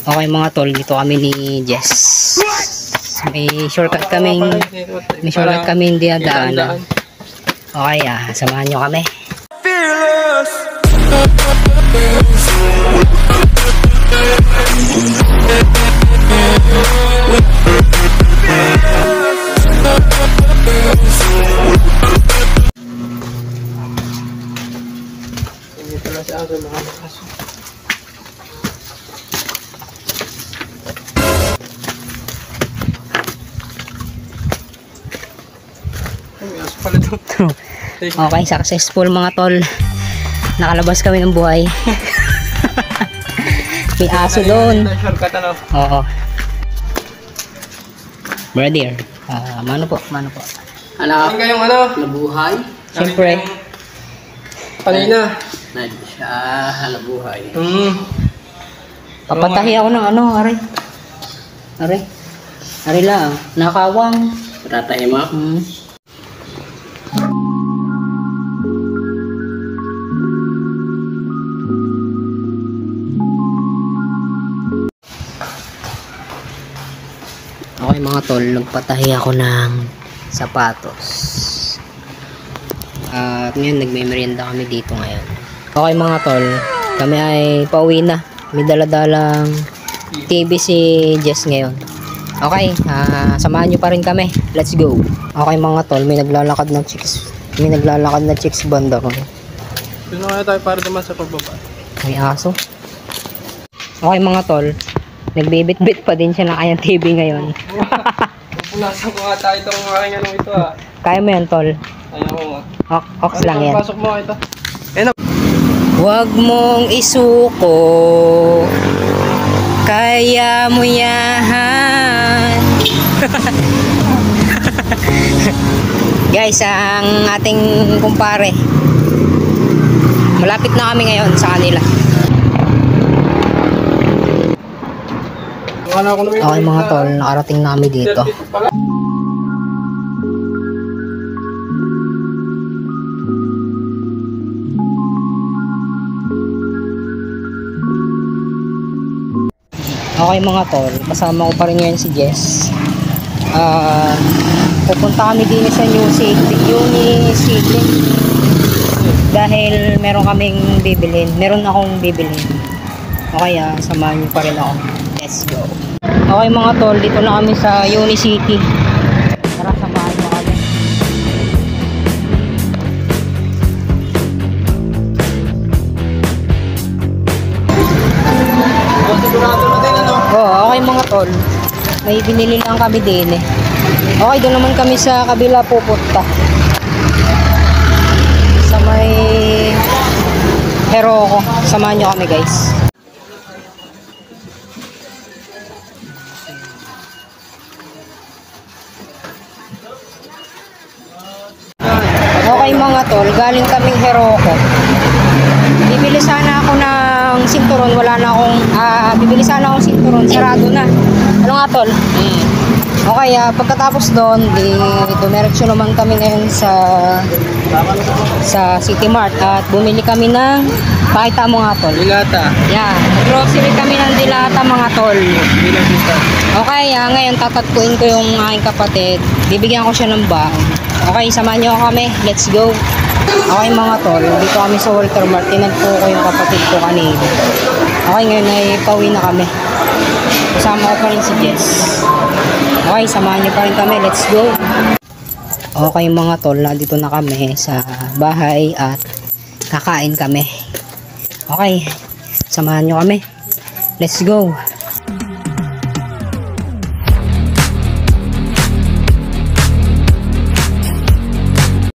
Okay mga tol, dito kami ni Jess. May shortcut kaming dinadaanan. Okay samahan nyo kami. Okay, successful mga tol. Nakalabas kami ng buhay. May aso doon. Oo. Brother, mano po? Anak, kayong nabuhay? Siyempre. Kanina. Nabuhay. Papatahi ako ng Ari lang, nakawang. Patatahi mo? Okay mga tol, nagpatahi ako ng sapatos. At ngayon nagme-merienda kami dito ngayon. Okay mga tol, kami ay pauwi na. May daladalang TV si Jess ngayon. Okay, samahan nyo pa rin kami. Let's go. Okay mga tol, may naglalakad ng chicks. May naglalakad na chicks banda ko. Doon na tayo para naman sa pagbaba. May aso. Okay mga tol, nagbibit-bit pa din siya ng kanyang TV ngayon. Pupunasan ko nga tayo itong aking ito Kaya mo yan tol? Ayaw ko nga. Ox lang yan. Pasok mo ito. Huwag mong isuko, kaya mo yan. Guys, ang ating kumpare, malapit na kami ngayon sa kanila. Okay mga tol, nakarating na kami dito. Okay mga tol, kasama ko pa rin ngayon si Jess. Pupunta kami din sa New City dahil meron akong bibilin. Okay samahan niyo pa rin ako. Let's go. Okay mga tol, dito na kami sa Unicity. Tara, samahan mo kami. Okay mga tol, may binili lang kami din Okay, doon naman kami sa kabila pupunta. Sa may Heroko. Samahan nyo kami guys. Okay mga tol, galing kaming Heroko. Bibili sana ako ng sinturon, bibili sana akong sinturon, sarado na. Ano nga tol? Okay, pagkatapos doon, dumiretso naman kami ngayon sa City Mart at bumili kami ng, pakita mo nga tol. Dilata. Yeah, grocery kami ng dilata mga tol. Okay, ngayon tatatkuin ko yung aking kapatid. Bibigyan ko siya ng baon. Okay, samahan nyo kami. Let's go. Okay mga tol, dito kami sa Walter Mart. Tinagpo ko yung kapatid ko kanina. Okay, ngayon ay pauwi na kami. Kasama ko pa rin si Jess. Okay, samahan nyo pa rin kami. Let's go. Okay mga tol, dito na kami sa bahay at kakain kami. Okay, samahan nyo kami. Let's go.